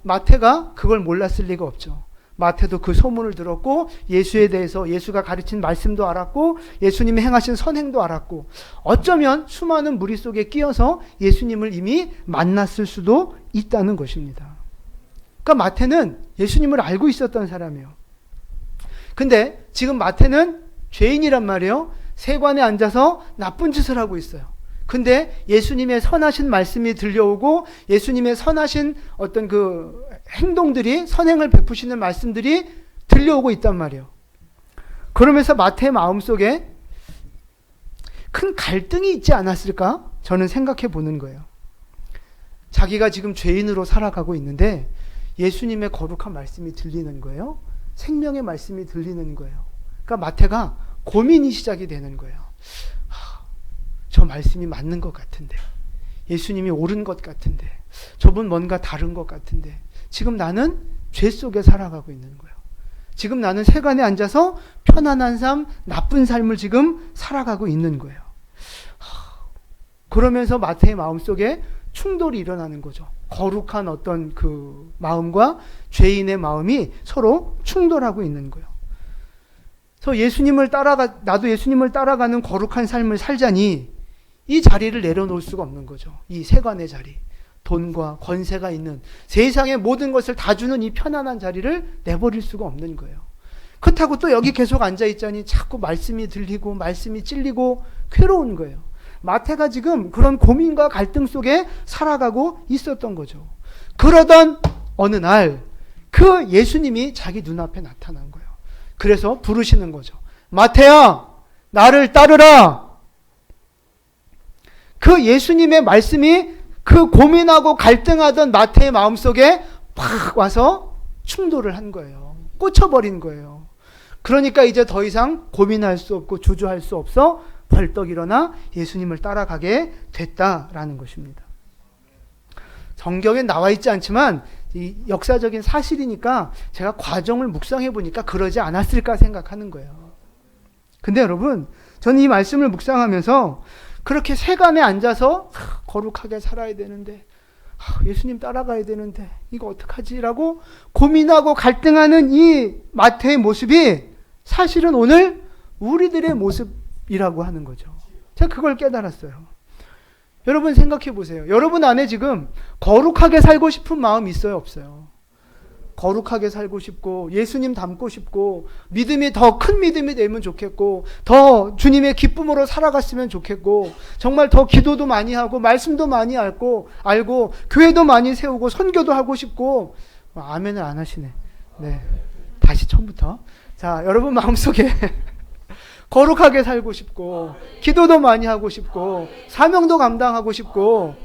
[SPEAKER 1] 마태가 그걸 몰랐을 리가 없죠. 마태도 그 소문을 들었고 예수에 대해서 예수가 가르친 말씀도 알았고 예수님이 행하신 선행도 알았고 어쩌면 수많은 무리 속에 끼어서 예수님을 이미 만났을 수도 있다는 것입니다. 그러니까 마태는 예수님을 알고 있었던 사람이에요. 근데 지금 마태는 죄인이란 말이에요. 세관에 앉아서 나쁜 짓을 하고 있어요. 근데 예수님의 선하신 말씀이 들려오고 예수님의 선하신 어떤 그 행동들이 선행을 베푸시는 말씀들이 들려오고 있단 말이에요. 그러면서 마태의 마음속에 큰 갈등이 있지 않았을까? 저는 생각해 보는 거예요. 자기가 지금 죄인으로 살아가고 있는데 예수님의 거룩한 말씀이 들리는 거예요. 생명의 말씀이 들리는 거예요. 그러니까 마태가 고민이 시작이 되는 거예요. 저 말씀이 맞는 것 같은데 예수님이 옳은 것 같은데 저분 뭔가 다른 것 같은데 지금 나는 죄 속에 살아가고 있는 거예요. 지금 나는 세간에 앉아서 편안한 삶, 나쁜 삶을 지금 살아가고 있는 거예요. 그러면서 마태의 마음속에 충돌이 일어나는 거죠. 거룩한 어떤 그 마음과 죄인의 마음이 서로 충돌하고 있는 거예요. 그래서 나도 예수님을 따라가는 거룩한 삶을 살자니 이 자리를 내려놓을 수가 없는 거죠. 이 세관의 자리. 돈과 권세가 있는 세상의 모든 것을 다 주는 이 편안한 자리를 내버릴 수가 없는 거예요. 그렇다고 또 여기 계속 앉아있자니 자꾸 말씀이 들리고 말씀이 찔리고 괴로운 거예요. 마태가 지금 그런 고민과 갈등 속에 살아가고 있었던 거죠. 그러던 어느 날 그 예수님이 자기 눈앞에 나타난 거예요. 그래서 부르시는 거죠. 마태야, 나를 따르라. 그 예수님의 말씀이 그 고민하고 갈등하던 마태의 마음속에 팍 와서 충돌을 한 거예요. 꽂혀버린 거예요. 그러니까 이제 더 이상 고민할 수 없고 주저할 수 없어 벌떡 일어나 예수님을 따라가게 됐다라는 것입니다. 성경에 나와 있지 않지만 이 역사적인 사실이니까 제가 과정을 묵상해 보니까 그러지 않았을까 생각하는 거예요. 근데 여러분, 저는 이 말씀을 묵상하면서 그렇게 세간에 앉아서 거룩하게 살아야 되는데, 예수님 따라가야 되는데 이거 어떡하지라고 고민하고 갈등하는 이 마태의 모습이 사실은 오늘 우리들의 모습이라고 하는 거죠. 제가 그걸 깨달았어요. 여러분 생각해 보세요. 여러분 안에 지금 거룩하게 살고 싶은 마음 있어요, 없어요? 거룩하게 살고 싶고 예수님 닮고 싶고 믿음이 더 큰 믿음이 되면 좋겠고 더 주님의 기쁨으로 살아갔으면 좋겠고 정말 더 기도도 많이 하고 말씀도 많이 알고 교회도 많이 세우고 선교도 하고 싶고. 아멘을 안 하시네. 네, 다시 처음부터. 자, 여러분 마음속에 거룩하게 살고 싶고 기도도 많이 하고 싶고 사명도 감당하고 싶고,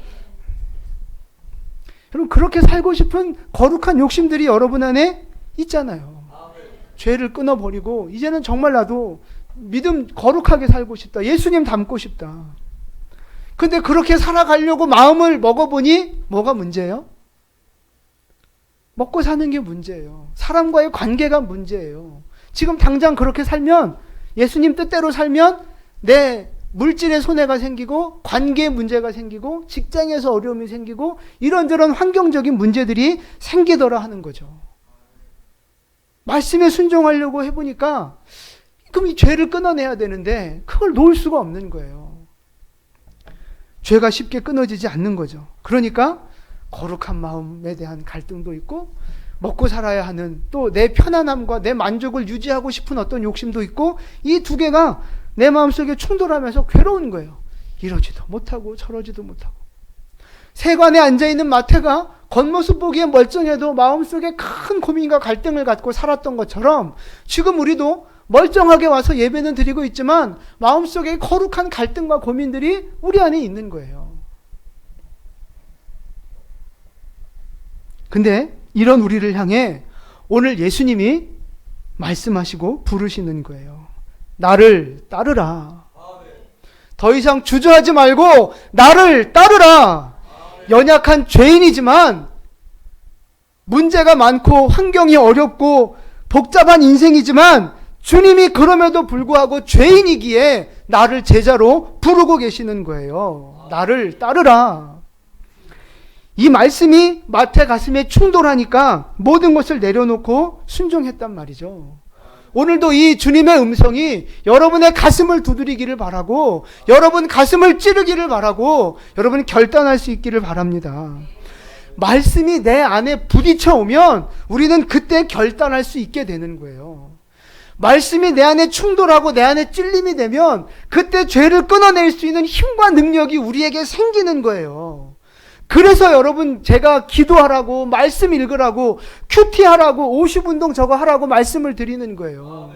[SPEAKER 1] 여러분 그렇게 살고 싶은 거룩한 욕심들이 여러분 안에 있잖아요. 죄를 끊어버리고 이제는 정말 나도 믿음 거룩하게 살고 싶다. 예수님 닮고 싶다. 근데 그렇게 살아가려고 마음을 먹어보니 뭐가 문제예요? 먹고 사는 게 문제예요. 사람과의 관계가 문제예요. 지금 당장 그렇게 살면, 예수님 뜻대로 살면 내 물질의 손해가 생기고 관계에 문제가 생기고 직장에서 어려움이 생기고 이런저런 환경적인 문제들이 생기더라 하는 거죠. 말씀에 순종하려고 해보니까 그럼 이 죄를 끊어내야 되는데 그걸 놓을 수가 없는 거예요. 죄가 쉽게 끊어지지 않는 거죠. 그러니까 거룩한 마음에 대한 갈등도 있고 먹고 살아야 하는 또 내 편안함과 내 만족을 유지하고 싶은 어떤 욕심도 있고, 이 두 개가 내 마음속에 충돌하면서 괴로운 거예요. 이러지도 못하고 저러지도 못하고. 세관에 앉아있는 마태가 겉모습 보기에 멀쩡해도 마음속에 큰 고민과 갈등을 갖고 살았던 것처럼 지금 우리도 멀쩡하게 와서 예배는 드리고 있지만 마음속에 거룩한 갈등과 고민들이 우리 안에 있는 거예요. 근데 이런 우리를 향해 오늘 예수님이 말씀하시고 부르시는 거예요. 나를 따르라. 더 이상 주저하지 말고 나를 따르라. 연약한 죄인이지만 문제가 많고 환경이 어렵고 복잡한 인생이지만 주님이 그럼에도 불구하고 죄인이기에 나를 제자로 부르고 계시는 거예요. 나를 따르라. 이 말씀이 마태 가슴에 충돌하니까 모든 것을 내려놓고 순종했단 말이죠. 오늘도 이 주님의 음성이 여러분의 가슴을 두드리기를 바라고, 여러분 가슴을 찌르기를 바라고, 여러분 결단할 수 있기를 바랍니다. 말씀이 내 안에 부딪혀 오면 우리는 그때 결단할 수 있게 되는 거예요. 말씀이 내 안에 충돌하고 내 안에 찔림이 되면 그때 죄를 끊어낼 수 있는 힘과 능력이 우리에게 생기는 거예요. 그래서 여러분 제가 기도하라고, 말씀 읽으라고, 큐티하라고, 50운동 저거 하라고 말씀을 드리는 거예요.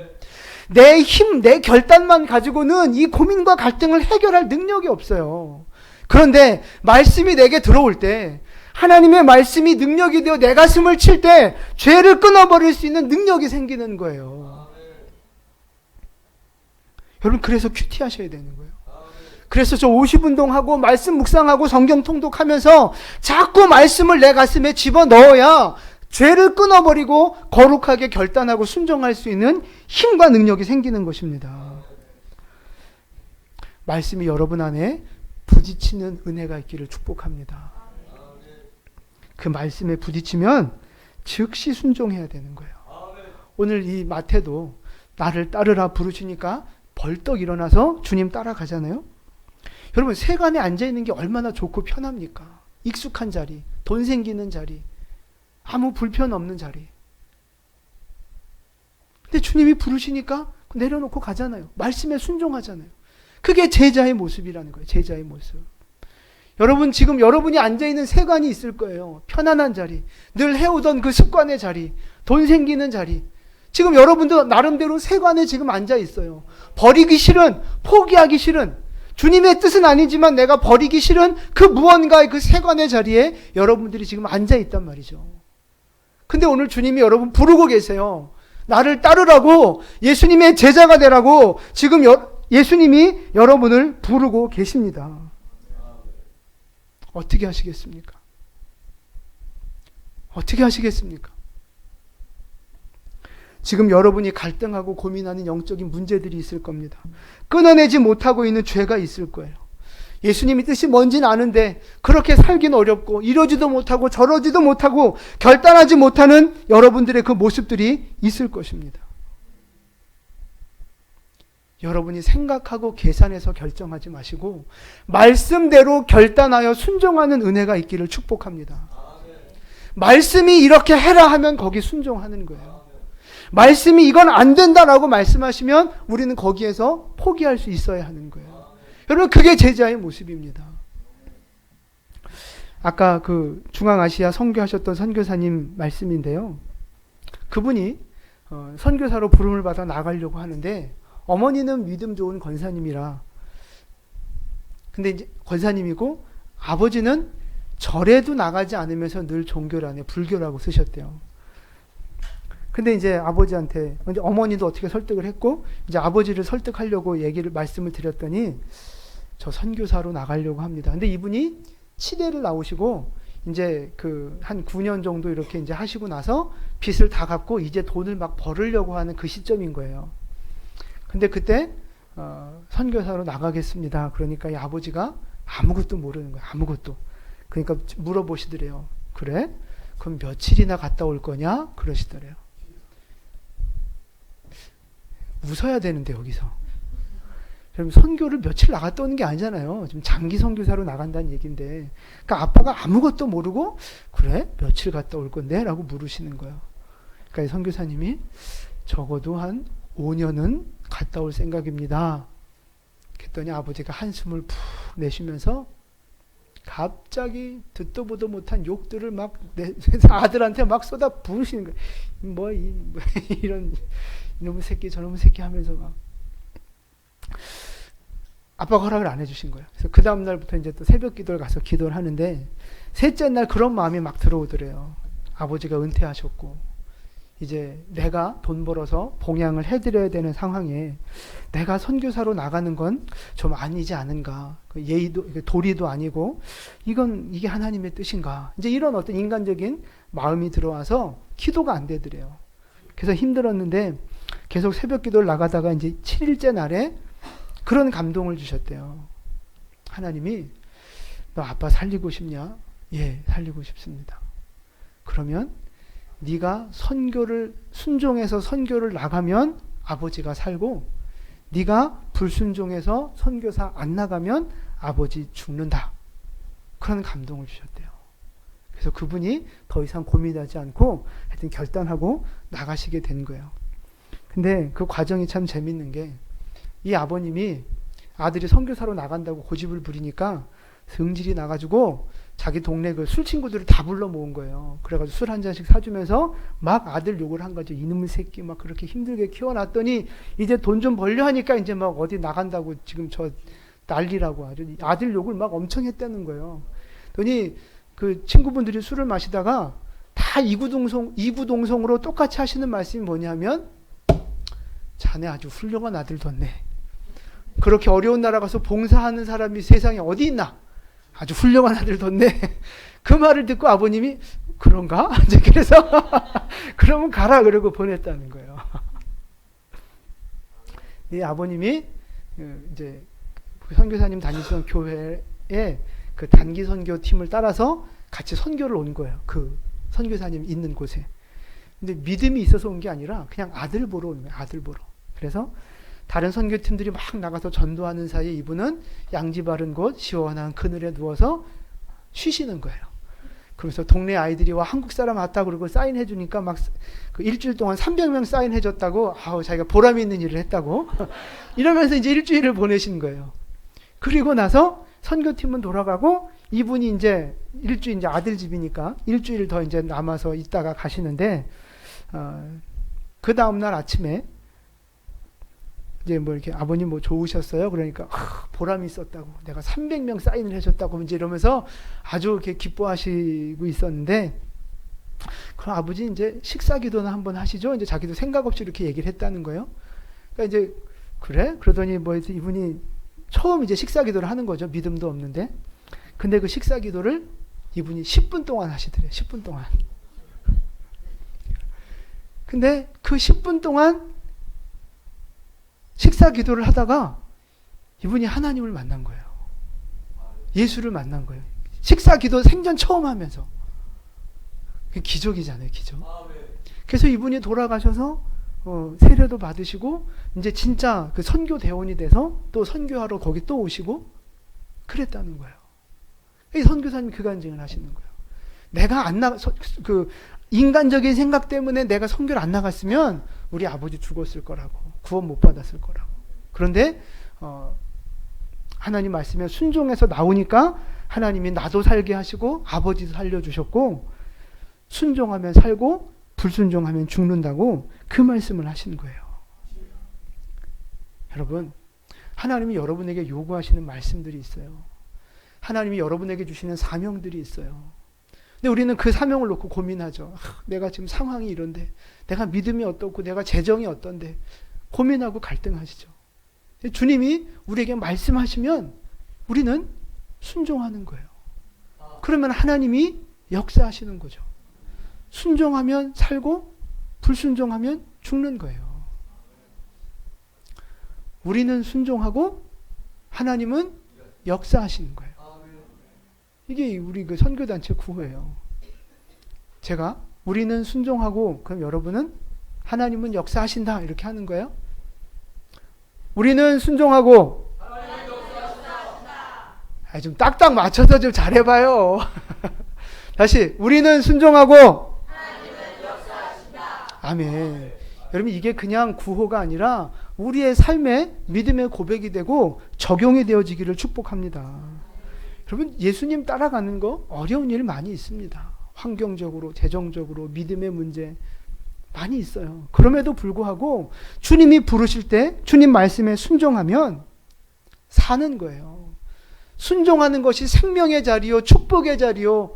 [SPEAKER 1] 내 힘, 내 결단만 가지고는 이 고민과 갈등을 해결할 능력이 없어요. 그런데 말씀이 내게 들어올 때, 하나님의 말씀이 능력이 되어 내 가슴을 칠 때 죄를 끊어버릴 수 있는 능력이 생기는 거예요. 여러분 그래서 큐티하셔야 되는 거예요. 그래서 저 50운동하고 말씀 묵상하고 성경 통독하면서 자꾸 말씀을 내 가슴에 집어넣어야 죄를 끊어버리고 거룩하게 결단하고 순종할 수 있는 힘과 능력이 생기는 것입니다. 말씀이 여러분 안에 부딪히는 은혜가 있기를 축복합니다. 그 말씀에 부딪히면 즉시 순종해야 되는 거예요. 오늘 이 마태도 나를 따르라 부르시니까 벌떡 일어나서 주님 따라가잖아요. 여러분 세간에 앉아있는 게 얼마나 좋고 편합니까? 익숙한 자리, 돈 생기는 자리, 아무 불편 없는 자리. 근데 주님이 부르시니까 내려놓고 가잖아요. 말씀에 순종하잖아요. 그게 제자의 모습이라는 거예요. 제자의 모습. 여러분 지금 여러분이 앉아있는 세간이 있을 거예요. 편안한 자리, 늘 해오던 그 습관의 자리, 돈 생기는 자리. 지금 여러분도 나름대로 세관에 지금 앉아 있어요. 버리기 싫은, 포기하기 싫은, 주님의 뜻은 아니지만 내가 버리기 싫은 그 무언가의 그 세관의 자리에 여러분들이 지금 앉아 있단 말이죠. 근데 오늘 주님이 여러분 부르고 계세요. 나를 따르라고, 예수님의 제자가 되라고 지금 예수님이 여러분을 부르고 계십니다. 어떻게 하시겠습니까? 어떻게 하시겠습니까? 지금 여러분이 갈등하고 고민하는 영적인 문제들이 있을 겁니다. 끊어내지 못하고 있는 죄가 있을 거예요. 예수님이 뜻이 뭔지는 아는데 그렇게 살긴 어렵고 이러지도 못하고 저러지도 못하고 결단하지 못하는 여러분들의 그 모습들이 있을 것입니다. 여러분이 생각하고 계산해서 결정하지 마시고 말씀대로 결단하여 순종하는 은혜가 있기를 축복합니다. 말씀이 이렇게 해라 하면 거기 순종하는 거예요. 말씀이 이건 안 된다라고 말씀하시면 우리는 거기에서 포기할 수 있어야 하는 거예요. 여러분, 그게 제자의 모습입니다. 아까 그 중앙아시아 선교하셨던 선교사님 말씀인데요. 그분이 선교사로 부름을 받아 나가려고 하는데 어머니는 믿음 좋은 권사님이라, 근데 이제 권사님이고 아버지는 절에도 나가지 않으면서 늘 종교란에 불교라고 쓰셨대요. 근데 이제 아버지한테, 이제 어머니도 어떻게 설득을 했고, 이제 아버지를 설득하려고 말씀을 드렸더니, 저 선교사로 나가려고 합니다. 근데 이분이 치대를 나오시고, 이제 한 9년 정도 이렇게 이제 하시고 나서 빚을 다 갚고, 이제 돈을 막 벌으려고 하는 그 시점인 거예요. 근데 그때, 선교사로 나가겠습니다. 그러니까 이 아버지가 아무것도 모르는 거예요. 아무것도. 그러니까 물어보시더래요. 그래? 그럼 며칠이나 갔다 올 거냐? 그러시더래요. 웃어야 되는데 여기서. 그럼 선교를 며칠 나갔다 오는 게 아니잖아요. 좀 장기 선교사로 나간다는 얘기인데. 그러니까 아빠가 아무것도 모르고 그래? 며칠 갔다 올 건데? 라고 물으시는 거예요. 그러니까 이 선교사님이 적어도 한 5년은 갔다 올 생각입니다. 그랬더니 아버지가 한숨을 푹 내쉬면서 갑자기 듣도 보도 못한 욕들을 막 아들한테 막 쏟아 부으시는 거예요. 이런 이놈의 새끼 저놈의 새끼 하면서 막. 아빠가 허락을 안 해주신 거예요. 그래서 그 다음 날부터 이제 또 새벽 기도를 가서 기도를 하는데 셋째 날 그런 마음이 막 들어오더래요. 아버지가 은퇴하셨고 이제 내가 돈 벌어서 봉양을 해드려야 되는 상황에 내가 선교사로 나가는 건 좀 아니지 않은가. 예의도 도리도 아니고 이게 하나님의 뜻인가. 이제 이런 어떤 인간적인 마음이 들어와서 기도가 안 되더래요. 그래서 힘들었는데 계속 새벽 기도를 나가다가 이제 7일째 날에 그런 감동을 주셨대요. 하나님이 너 아빠 살리고 싶냐? 예, 살리고 싶습니다. 그러면 네가 선교를 순종해서 선교를 나가면 아버지가 살고 네가 불순종해서 선교사 안 나가면 아버지 죽는다. 그런 감동을 주셨대요. 그래서 그분이 더 이상 고민하지 않고 하여튼 결단하고 나가시게 된 거예요. 근데 그 과정이 참 재밌는 게 이 아버님이 아들이 선교사로 나간다고 고집을 부리니까 성질이 나가지고 자기 동네 그 술 친구들을 다 불러 모은 거예요. 그래가지고 술 한 잔씩 사주면서 막 아들 욕을 한 거죠. 이놈의 새끼 막 그렇게 힘들게 키워놨더니 이제 돈 좀 벌려 하니까 이제 막 어디 나간다고 지금 저 난리라고 아주 아들 욕을 막 엄청 했다는 거예요. 그러니 그 친구분들이 술을 마시다가 다 이구동성으로 똑같이 하시는 말씀이 뭐냐면 자네 아주 훌륭한 아들 뒀네. 그렇게 어려운 나라 가서 봉사하는 사람이 세상에 어디 있나? 아주 훌륭한 아들 뒀네. 그 말을 듣고 아버님이 그런가? 이제 그래서 그러면 가라 그러고 보냈다는 거예요. 이 아버님이 이제 선교사님 다니시던 교회에 그 단기 선교 팀을 따라서 같이 선교를 온 거예요. 그 선교사님 있는 곳에. 근데 믿음이 있어서 온 게 아니라 그냥 아들 보러 온 거예요. 아들 보러. 그래서 다른 선교팀들이 막 나가서 전도하는 사이에 이분은 양지 바른 곳 시원한 그늘에 누워서 쉬시는 거예요. 그러면서 동네 아이들이 와 한국 사람 왔다 그러고 사인해 주니까 막 그 일주일 동안 300명 사인해 줬다고 자기가 보람이 있는 일을 했다고 이러면서 이제 일주일을 보내신 거예요. 그리고 나서 선교팀은 돌아가고 이분이 이제 일주일 이제 아들 집이니까 일주일 더 이제 남아서 있다가 가시는데 그 다음날 아침에 이제 뭐 이렇게 아버님 뭐 좋으셨어요? 그러니까 보람이 있었다고, 내가 300명 사인을 해줬다고 이제 이러면서 아주 이렇게 기뻐하시고 있었는데, 그럼 아버지 이제 식사 기도는 한번 하시죠? 이제 자기도 생각 없이 이렇게 얘기를 했다는 거예요. 그러니까 이제 그래? 그러더니 뭐 이분이 처음 이제 식사 기도를 하는 거죠. 믿음도 없는데. 근데 그 식사 기도를 이분이 10분 동안 하시더래요. 10분 동안. 근데 그 10분 동안 식사 기도를 하다가 이분이 하나님을 만난 거예요. 예수를 만난 거예요. 식사 기도 생전 처음 하면서. 그게 기적이잖아요, 기적. 그래서 이분이 돌아가셔서 세례도 받으시고 이제 진짜 그 선교 대원이 돼서 또 선교하러 거기 또 오시고 그랬다는 거예요. 이 선교사님이 그 간증을 하시는 거예요. 내가 그 인간적인 생각 때문에 내가 선교를 안 나갔으면 우리 아버지 죽었을 거라고, 구원 못 받았을 거라고. 그런데 하나님 말씀에 순종해서 나오니까 하나님이 나도 살게 하시고 아버지도 살려주셨고, 순종하면 살고 불순종하면 죽는다고 그 말씀을 하시는 거예요. 여러분, 하나님이 여러분에게 요구하시는 말씀들이 있어요. 하나님이 여러분에게 주시는 사명들이 있어요. 근데 우리는 그 사명을 놓고 고민하죠. 내가 지금 상황이 이런데, 내가 믿음이 어떻고, 내가 재정이 어떤데, 고민하고 갈등하시죠. 주님이 우리에게 말씀하시면 우리는 순종하는 거예요. 그러면 하나님이 역사하시는 거죠. 순종하면 살고 불순종하면 죽는 거예요. 우리는 순종하고 하나님은 역사하시는 거예요. 이게 우리 그 선교단체 구호예요. 제가 우리는 순종하고, 그럼 여러분은 하나님은 역사하신다 이렇게 하는 거예요. 우리는 순종하고, 좀 딱딱 맞춰서 좀 잘해봐요. 다시, 우리는 순종하고 아멘. 여러분, 이게 그냥 구호가 아니라 우리의 삶의 믿음의 고백이 되고 적용이 되어지기를 축복합니다. 여러분, 예수님 따라가는 거 어려운 일 많이 있습니다. 환경적으로, 재정적으로, 믿음의 문제 많이 있어요. 그럼에도 불구하고 주님이 부르실 때 주님 말씀에 순종하면 사는 거예요. 순종하는 것이 생명의 자리요, 축복의 자리요,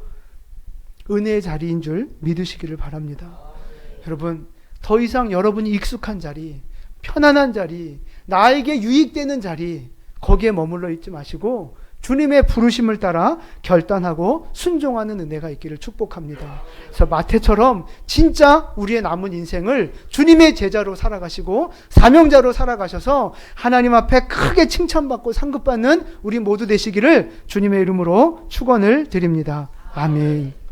[SPEAKER 1] 은혜의 자리인 줄 믿으시기를 바랍니다. 여러분, 더 이상 여러분이 익숙한 자리, 편안한 자리, 나에게 유익되는 자리, 거기에 머물러 있지 마시고 주님의 부르심을 따라 결단하고 순종하는 은혜가 있기를 축복합니다. 그래서 마태처럼 진짜 우리의 남은 인생을 주님의 제자로 살아가시고 사명자로 살아가셔서 하나님 앞에 크게 칭찬받고 상급받는 우리 모두 되시기를 주님의 이름으로 축원을 드립니다. 아멘.